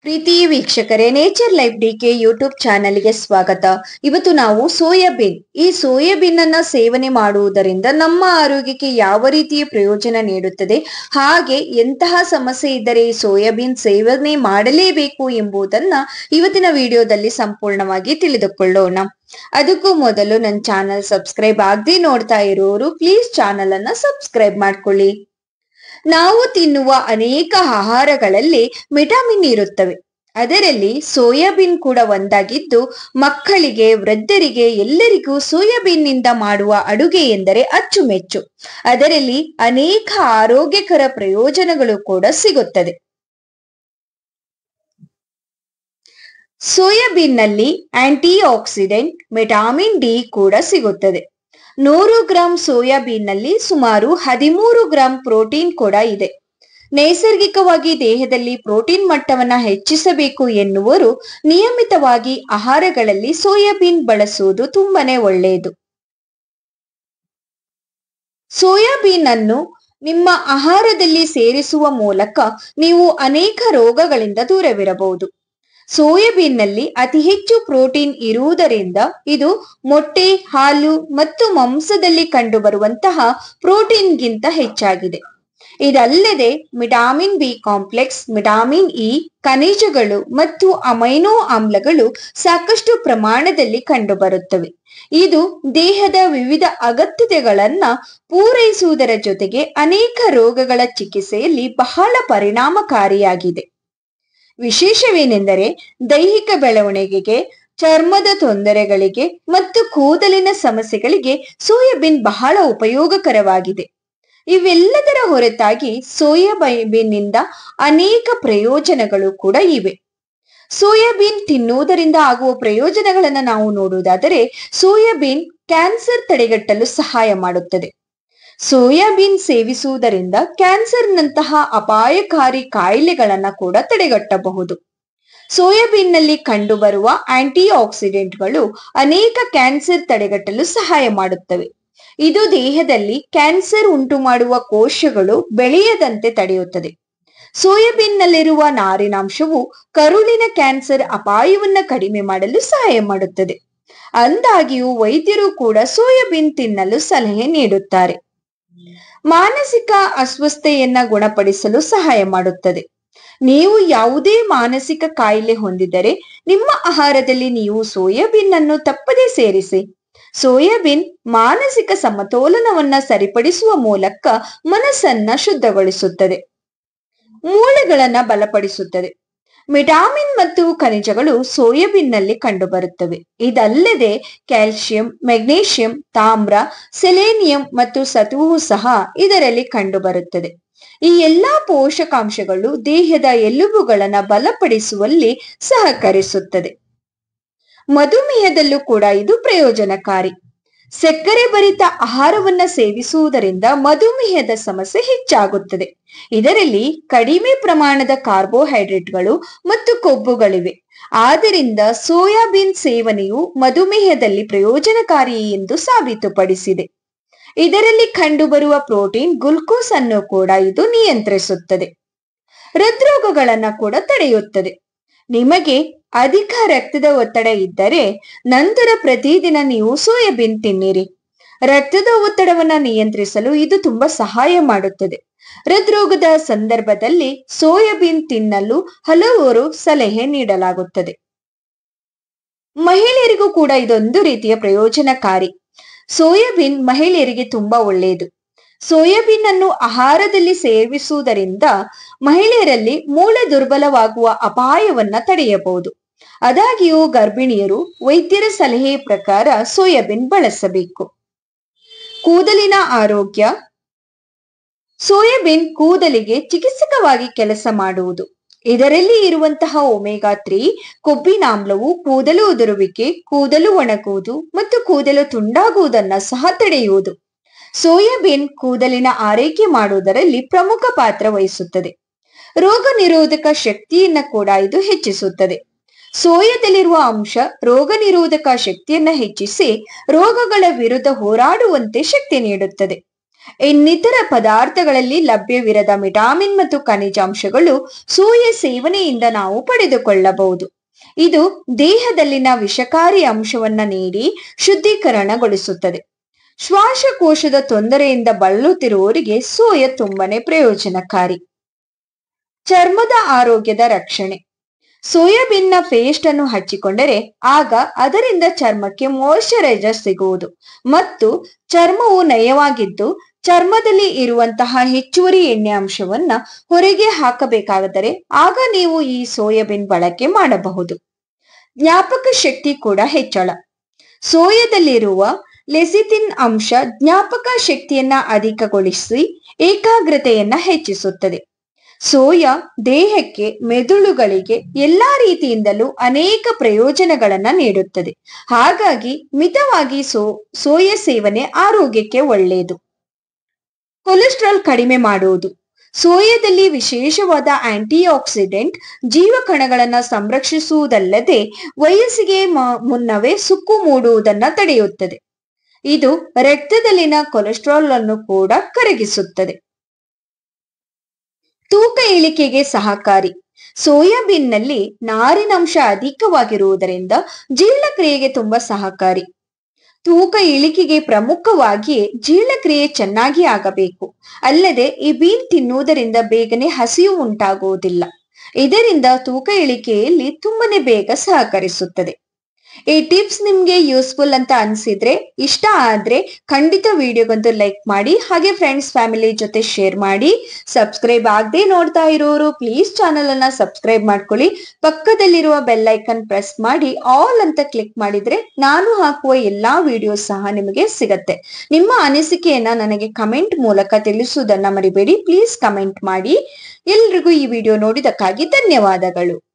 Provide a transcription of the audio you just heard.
ಪ್ರೀತಿ ವೀಕ್ಷಕರೇ, nature life DK YouTube ಚಾನೆಲ್ಗೆ ಸ್ವಾಗತ. ಇವತ್ತು ನಾವು ಸೋಯಾಬೀನ್ ಈ ಸೋಯಾಬೀನ್ ಅನ್ನ ಸೇವನೆ ಮಾಡುವುದರಿಂದ ನಮ್ಮ ಆರೋಗ್ಯಕ್ಕೆ ಯಾವ ರೀತಿಯ ಪ್ರಯೋಜನ ನೀಡುತ್ತದೆ, ಹಾಗೆ ಎಂತಹ ಸಮಸ್ಯೆ ಇದ್ದರೆ ಈ ಸೋಯಾಬೀನ್ ಸೇವನೆ ಮಾಡಲೇಬೇಕು ಎಂಬುದನ್ನ ಇವತ್ತಿನ ವಿಡಿಯೋದಲ್ಲಿ ಸಂಪೂರ್ಣವಾಗಿ ತಿಳಿದುಕೊಳ್ಳೋಣ. ಅದಕ್ಕೂ ಮೊದಲು ನನ್ನ ಚಾನೆಲ್ ಸಬ್ಸ್ಕ್ರೈಬ್ ಆಗದೆ ನೋಡ್ತಾ ಇರೋರು ಪ್ಲೀಸ್ ಚಾನೆಲ್ ಅನ್ನ ಸಬ್ಸ್ಕ್ರೈಬ್ ಮಾಡ್ಕೊಳ್ಳಿ. ನಾವು ತಿನ್ನುವ ಅನೇಕ ಆಹಾರಗಳಲ್ಲಿ ವಿಟಮಿನ್ ಇರುತ್ತವೆ. ಅದರಲ್ಲಿ ಸೋಯಾಬೀನ್ ಕೂಡ ಒಂದಾಗಿದ್ದು, ಮಕ್ಕಳಿಗೆ, ವೃದ್ಧರಿಗೆ ಎಲ್ಲರಿಗೂ ಸೋಯಾಬೀನ್ ನಿಂದ ಮಾಡುವ ಅಡುಗೆ ಎಂದರೆ ಅಚ್ಚುಮೆಚ್ಚು. ಅದರಲ್ಲಿ ಅನೇಕ ಆರೋಗ್ಯಕರ ಪ್ರಯೋಜನಗಳು ಕೂಡ ಸಿಗುತ್ತದೆ. ಸೋಯಾಬೀನ್ ನಲ್ಲಿ ಆಂಟಿ ಆಕ್ಸಿಡೆಂಟ್ ವಿಟಮಿನ್ ಡಿ ಕೂಡ ಸಿಗುತ್ತದೆ. 100 ಗ್ರಾಂ ಸೋಯಾಬೀನ್ ನಲ್ಲಿ ಸುಮಾರು 13 ಗ್ರಾಂ ಪ್ರೋಟೀನ್ ಕೂಡ ಇದೆ. ನೈಸರ್ಗಿಕವಾಗಿ ದೇಹದಲ್ಲಿ ಪ್ರೋಟೀನ್ ಮಟ್ಟವನ್ನ ಹೆಚ್ಚಿಸಬೇಕು ಎನ್ನುವರು ನಿಯಮಿತವಾಗಿ ಆಹಾರಗಳಲ್ಲಿ ಸೋಯಾಬೀನ್ ಬಳಸುವುದು ತುಂಬಾನೇ ಒಳ್ಳೆಯದು. ಸೋಯಾಬೀನ್ ಅನ್ನು ನಿಮ್ಮ ಆಹಾರದಲ್ಲಿ ಸೇರಿಸುವ ಮೂಲಕ ನೀವು ಅನೇಕ ರೋಗಗಳಿಂದ ದೂರವಿರಬಹುದು. ಸೋಯಾಬೀನ್ ನಲ್ಲಿ ಅತಿ ಹೆಚ್ಚು ಪ್ರೋಟೀನ್ ಇರುವುದರಿಂದ ಇದು ಮೊಟ್ಟೆ, ಹಾಲು ಮತ್ತು ಮಾಂಸದಲ್ಲಿ ಕಂಡುಬರುವಂತಹ ಪ್ರೋಟೀನ್ಗಿಂತ ಹೆಚ್ಚಾಗಿದೆ. ಇದಲ್ಲದೆ vitamin B complex, vitamin E, ಖನಿಜಗಳು ಮತ್ತು ಅಮೈನೋ ಆಮ್ಲಗಳು ಸಾಕಷ್ಟು ಪ್ರಮಾಣದಲ್ಲಿ ಕಂಡುಬರುತ್ತವೆ. ಇದು ದೇಹದ ವಿವಿಧ ಅಗತ್ಯತೆಗಳನ್ನ ಪೂರೈಸುವುದರ ಜೊತೆಗೆ ಅನೇಕ ರೋಗಗಳ ಚಿಕಿತ್ಸೆಯಲ್ಲಿ ಬಹಳ ಪರಿಣಾಮಕಾರಿಯಾಗಿದೆ. ವಿಶೇಷವೇನೆಂದರೆ ದೈಹಿಕ ಬೆಳವಣಿಗೆಗೆ, ಚರ್ಮದ ತೊಂದರೆಗಳಿಗೆ ಮತ್ತು ಕೂದಲಿನ ಸಮಸ್ಯೆಗಳಿಗೆ ಸೋಯಾಬೀನ್ ಬಹಳ ಉಪಯೋಗಕರವಾಗಿದೆ. ಇವೆಲ್ಲದರ ಹೊರತಾಗಿ ಸೋಯಾಬೀನ್ ನಿಂದ ಅನೇಕ ಪ್ರಯೋಜನಗಳು ಕೂಡ ಇವೆ. ಸೋಯಾಬೀನ್ ತಿನ್ನುವುದರಿಂದ ಆಗುವ ಪ್ರಯೋಜನಗಳನ್ನ ನಾವು ನೋಡುವುದಾದರೆ, ಸೋಯಾಬೀನ್ ಕ್ಯಾನ್ಸರ್ ತಡೆಗಟ್ಟಲು ಸಹಾಯ ಮಾಡುತ್ತದೆ. ಸೋಯಾಬೀನ್ ಸೇವಿಸುವುದರಿಂದ ಕ್ಯಾನ್ಸರ್ನಂತಹ ಅಪಾಯಕಾರಿ ಕಾಯಿಲೆಗಳನ್ನ ಕೂಡ ತಡೆಗಟ್ಟಬಹುದು. ಸೋಯಾಬೀನ್ ನಲ್ಲಿ ಕಂಡುಬರುವ ಆಂಟಿ ಆಕ್ಸಿಡೆಂಟ್ಗಳು ಅನೇಕ ಕ್ಯಾನ್ಸರ್ ತಡೆಗಟ್ಟಲು ಸಹಾಯ ಮಾಡುತ್ತವೆ. ಇದು ದೇಹದಲ್ಲಿ ಕ್ಯಾನ್ಸರ್ ಉಂಟು ಮಾಡುವ ಕೋಶಗಳು ಬೆಳೆಯದಂತೆ ತಡೆಯುತ್ತದೆ. ಸೋಯಾಬೀನ್ ನಲ್ಲಿರುವ ನಾರಿನಾಂಶವು ಕರುಳಿನ ಕ್ಯಾನ್ಸರ್ ಅಪಾಯವನ್ನ ಕಡಿಮೆ ಮಾಡಲು ಸಹಾಯ ಮಾಡುತ್ತದೆ. ಅಂದಾಗಿಯೂ ವೈದ್ಯರು ಕೂಡ ಸೋಯಾಬೀನ್ ತಿನ್ನಲು ಸಲಹೆ ನೀಡುತ್ತಾರೆ. ಮಾನಸಿಕ ಅಸ್ವಸ್ಥತೆಯನ್ನ ಗುಣಪಡಿಸಲು ಸಹಾಯ ಮಾಡುತ್ತದೆ. ನೀವು ಯಾವುದೇ ಮಾನಸಿಕ ಕಾಯಿಲೆ ಹೊಂದಿದರೆ ನಿಮ್ಮ ಆಹಾರದಲ್ಲಿ ನೀವು ಸೋಯಾಬೀನ್ ಅನ್ನು ತಪ್ಪದೇ ಸೇರಿಸಿ. ಸೋಯಾಬೀನ್ ಮಾನಸಿಕ ಸಮತೋಲನವನ್ನ ಸರಿಪಡಿಸುವ ಮೂಲಕ ಮನಸ್ಸನ್ನ ಶುದ್ಧಗೊಳಿಸುತ್ತದೆ, ಮೂಳೆಗಳನ್ನ ಬಲಪಡಿಸುತ್ತದೆ. ವಿಟಮಿನ್ ಮತ್ತು ಖನಿಜಗಳು ಸೋಯಾಬೀನ್ ನಲ್ಲಿ ಕಂಡುಬರುತ್ತವೆ. ಇದಲ್ಲದೆ ಕ್ಯಾಲ್ಸಿಯಂ, ಮೆಗ್ನೀಷಿಯಂ, ತಾಮ್ರ, ಸೆಲೆನಿಯಂ ಮತ್ತು ಸತುವು ಸಹ ಇದರಲ್ಲಿ ಕಂಡುಬರುತ್ತದೆ. ಈ ಎಲ್ಲಾ ಪೋಷಕಾಂಶಗಳು ದೇಹದ ಎಲುಬುಗಳನ್ನ ಬಲಪಡಿಸುವಲ್ಲಿ ಸಹಕರಿಸುತ್ತದೆ. ಮಧುಮೇಹದಲ್ಲೂ ಕೂಡ ಇದು ಪ್ರಯೋಜನಕಾರಿ. ಸಕ್ಕರೆ ಭರಿತ ಆಹಾರವನ್ನ ಸೇವಿಸುವುದರಿಂದ ಮಧುಮೇಹದ ಸಮಸ್ಯೆ ಹೆಚ್ಚಾಗುತ್ತದೆ. ಇದರಲ್ಲಿ ಕಡಿಮೆ ಪ್ರಮಾಣದ ಕಾರ್ಬೋಹೈಡ್ರೇಟ್ಗಳು ಮತ್ತು ಕೊಬ್ಬುಗಳಿವೆ. ಆದ್ದರಿಂದ ಸೋಯಾಬೀನ್ ಸೇವನೆಯು ಮಧುಮೇಹದಲ್ಲಿ ಪ್ರಯೋಜನಕಾರಿ ಎಂದು ಸಾಬೀತುಪಡಿಸಿದೆ. ಇದರಲ್ಲಿ ಕಂಡುಬರುವ ಪ್ರೋಟೀನ್ ಗ್ಲುಕೋಸ್ ಅನ್ನು ಕೂಡ ಇದು ನಿಯಂತ್ರಿಸುತ್ತದೆ. ಹೃದ್ರೋಗಗಳನ್ನ ಕೂಡ ತಡೆಯುತ್ತದೆ. ನಿಮಗೆ ಅಧಿಕ ರಕ್ತದ ಒತ್ತಡ ಇದ್ದರೆ ನಂತರ ಪ್ರತಿದಿನ ನೀವು ಸೋಯಾಬೀನ್ ತಿನ್ನಿರಿ. ರಕ್ತದ ಒತ್ತಡವನ್ನ ನಿಯಂತ್ರಿಸಲು ಇದು ತುಂಬಾ ಸಹಾಯ ಮಾಡುತ್ತದೆ. ಹೃದ್ರೋಗದ ಸಂದರ್ಭದಲ್ಲಿ ಸೋಯಾಬೀನ್ ತಿನ್ನಲು ಹಲವರು ಸಲಹೆ ನೀಡಲಾಗುತ್ತದೆ. ಮಹಿಳೆಯರಿಗೂ ಕೂಡ ಇದೊಂದು ರೀತಿಯ ಪ್ರಯೋಜನಕಾರಿ. ಸೋಯಾಬೀನ್ ಮಹಿಳೆಯರಿಗೆ ತುಂಬಾ ಒಳ್ಳೆಯದು. ಸೋಯಾಬೀನ್ ಅನ್ನು ಆಹಾರದಲ್ಲಿ ಸೇವಿಸುವುದರಿಂದ ಮಹಿಳೆಯರಲ್ಲಿ ಮೂಳೆ ದುರ್ಬಲವಾಗುವ ಅಪಾಯವನ್ನ ತಡೆಯಬಹುದು. ಆದಾಗ್ಯೂ ಗರ್ಭಿಣಿಯರು ವೈದ್ಯರ ಸಲಹೆ ಪ್ರಕಾರ ಸೋಯಾಬೀನ್ ಬಳಸಬೇಕು. ಕೂದಲಿನ ಆರೋಗ್ಯ. ಸೋಯಾಬೀನ್ ಕೂದಲಿಗೆ ಚಿಕಿತ್ಸಕವಾಗಿ ಕೆಲಸ ಮಾಡುವುದು. ಇದರಲ್ಲಿ ಇರುವಂತಹ ಒಮೆಗಾ 3 ಕೊಬ್ಬಿನಾಮ್ಲವು ಕೂದಲು ಉದುರುವಿಕೆ, ಕೂದಲು ಒಣಗುವುದು ಮತ್ತು ಕೂದಲು ತುಂಡಾಗುವುದನ್ನ ಸಹ ತಡೆಯುವುದು. ಸೋಯಾಬೀನ್ ಕೂದಲಿನ ಆರೈಕೆ ಮಾಡುವುದರಲ್ಲಿ ಪ್ರಮುಖ ಪಾತ್ರ ವಹಿಸುತ್ತದೆ. ರೋಗ ನಿರೋಧಕ ಶಕ್ತಿಯನ್ನ ಕೂಡ ಇದು ಹೆಚ್ಚಿಸುತ್ತದೆ. ಸೋಯಾದಲ್ಲಿರುವ ಅಂಶ ರೋಗ ನಿರೋಧಕ ಶಕ್ತಿಯನ್ನ ಹೆಚ್ಚಿಸಿ ರೋಗಗಳ ವಿರುದ್ಧ ಹೋರಾಡುವಂತೆ ಶಕ್ತಿ ನೀಡುತ್ತದೆ. ಇನ್ನಿತರ ಪದಾರ್ಥಗಳಲ್ಲಿ ಲಭ್ಯವಿರದ ವಿಟಮಿನ್ ಮತ್ತು ಖನಿಜಾಂಶಗಳು ಸೋಯಾ ಸೇವನೆಯಿಂದ ನಾವು ಪಡೆದುಕೊಳ್ಳಬಹುದು. ಇದು ದೇಹದಲ್ಲಿನ ವಿಷಕಾರಿ ಅಂಶವನ್ನ ನೀಡಿ ಶುದ್ಧೀಕರಣಗೊಳಿಸುತ್ತದೆ. ಶ್ವಾಸಕೋಶದ ತೊಂದರೆಯಿಂದ ಬಳಲುತ್ತಿರುವವರಿಗೆ ಸೋಯಾ ತುಂಬಾನೇ ಪ್ರಯೋಜನಕಾರಿ. ಚರ್ಮದ ಆರೋಗ್ಯದ ರಕ್ಷಣೆ. ಸೋಯಾಬೀನ್ನ ಪೇಸ್ಟ್ ಅನ್ನು ಹಚ್ಚಿಕೊಂಡರೆ ಆಗ ಅದರಿಂದ ಚರ್ಮಕ್ಕೆ ಮಾಯಿಶ್ಚರೈಸರ್ ಸಿಗುವುದು ಮತ್ತು ಚರ್ಮವು ನಯವಾಗಿದ್ದು ಚರ್ಮದಲ್ಲಿ ಇರುವಂತಹ ಹೆಚ್ಚುವರಿ ಎಣ್ಣೆ ಅಂಶವನ್ನ ಹೊರಗೆ ಹಾಕಬೇಕಾದರೆ ಆಗ ನೀವು ಈ ಸೋಯಾಬೀನ್ ಬಳಕೆ ಮಾಡಬಹುದು. ಜ್ಞಾಪಕ ಶಕ್ತಿ ಕೂಡ ಹೆಚ್ಚಳ. ಸೋಯಾದಲ್ಲಿರುವ ಲೆಸಿಥಿನ್ ಅಂಶ ಜ್ಞಾಪಕ ಶಕ್ತಿಯನ್ನ ಅಧಿಕಗೊಳಿಸಿ ಏಕಾಗ್ರತೆಯನ್ನ ಹೆಚ್ಚಿಸುತ್ತದೆ. ಸೋಯಾ ದೇಹಕ್ಕೆ, ಮೆದುಳುಗಳಿಗೆ ಎಲ್ಲಾ ರೀತಿಯಿಂದಲೂ ಅನೇಕ ಪ್ರಯೋಜನಗಳನ್ನ ನೀಡುತ್ತದೆ. ಹಾಗಾಗಿ ಮಿತವಾಗಿ ಸೋಯಾ ಸೇವನೆ ಆರೋಗ್ಯಕ್ಕೆ ಒಳ್ಳೆಯದು. ಕೊಲೆಸ್ಟ್ರಾಲ್ ಕಡಿಮೆ ಮಾಡುವುದು. ಸೋಯಾದಲ್ಲಿ ವಿಶೇಷವಾದ ಆಂಟಿ ಆಕ್ಸಿಡೆಂಟ್ ಜೀವಕಣಗಳನ್ನ ಸಂರಕ್ಷಿಸುವುದಲ್ಲದೆ ವಯಸ್ಸಿಗೆ ಮುನ್ನವೇ ಸುಕ್ಕು ಮೂಡುವುದನ್ನ ತಡೆಯುತ್ತದೆ. ಇದು ರಕ್ತದಲ್ಲಿನ ಕೊಲೆಸ್ಟ್ರಾಲ್ ಅನ್ನು ಕೂಡ ಕರಗಿಸುತ್ತದೆ. ತೂಕ ಇಳಿಕೆಗೆ ಸಹಕಾರಿ. ಸೋಯಾಬೀನ್ನಲ್ಲಿ ನಾರಿನಂಶ ಅಧಿಕವಾಗಿರುವುದರಿಂದ ಜೀರ್ಣಕ್ರಿಯೆಗೆ ತುಂಬಾ ಸಹಕಾರಿ. ತೂಕ ಇಳಿಕೆಗೆ ಪ್ರಮುಖವಾಗಿ ಜೀರ್ಣಕ್ರಿಯೆ ಚೆನ್ನಾಗಿ ಆಗಬೇಕು. ಅಲ್ಲದೆ ಈ ಬೀನ್ ತಿನ್ನುವುದರಿಂದ ಬೇಗನೆ ಹಸಿವು ಉಂಟಾಗುವುದಿಲ್ಲ. ಇದರಿಂದ ತೂಕ ಇಳಿಕೆಯಲ್ಲಿ ತುಂಬಾನೇ ಬೇಗ ಸಹಕರಿಸುತ್ತದೆ. ಈ ಟಿಪ್ಸ್ ನಿಮ್ಗೆ ಯೂಸ್ಫುಲ್ ಅಂತ ಅನ್ಸಿದ್ರೆ, ಇಷ್ಟ ಆದ್ರೆ ಖಂಡಿತ ವಿಡಿಯೋಗೊಂದು ಲೈಕ್ ಮಾಡಿ, ಹಾಗೆ ಫ್ರೆಂಡ್ಸ್ ಫ್ಯಾಮಿಲಿ ಜೊತೆ ಶೇರ್ ಮಾಡಿ. ಸಬ್ಸ್ಕ್ರೈಬ್ ಆಗದೆ ನೋಡ್ತಾ ಇರೋರು ಪ್ಲೀಸ್ ಚಾನಲ್ ಅನ್ನ ಸಬ್ಸ್ಕ್ರೈಬ್ ಮಾಡ್ಕೊಳ್ಳಿ. ಪಕ್ಕದಲ್ಲಿರುವ ಬೆಲ್ ಐಕನ್ ಪ್ರೆಸ್ ಮಾಡಿ ಆಲ್ ಅಂತ ಕ್ಲಿಕ್ ಮಾಡಿದ್ರೆ ನಾನು ಹಾಕುವ ಎಲ್ಲಾ ವಿಡಿಯೋಸ್ ಸಹ ನಿಮಗೆ ಸಿಗತ್ತೆ. ನಿಮ್ಮ ಅನಿಸಿಕೆಯನ್ನ ನನಗೆ ಕಮೆಂಟ್ ಮೂಲಕ ತಿಳಿಸುವುದನ್ನ ಮರಿಬೇಡಿ. ಪ್ಲೀಸ್ ಕಮೆಂಟ್ ಮಾಡಿ. ಎಲ್ರಿಗೂ ಈ ವಿಡಿಯೋ ನೋಡಿದಕ್ಕಾಗಿ ಧನ್ಯವಾದಗಳು.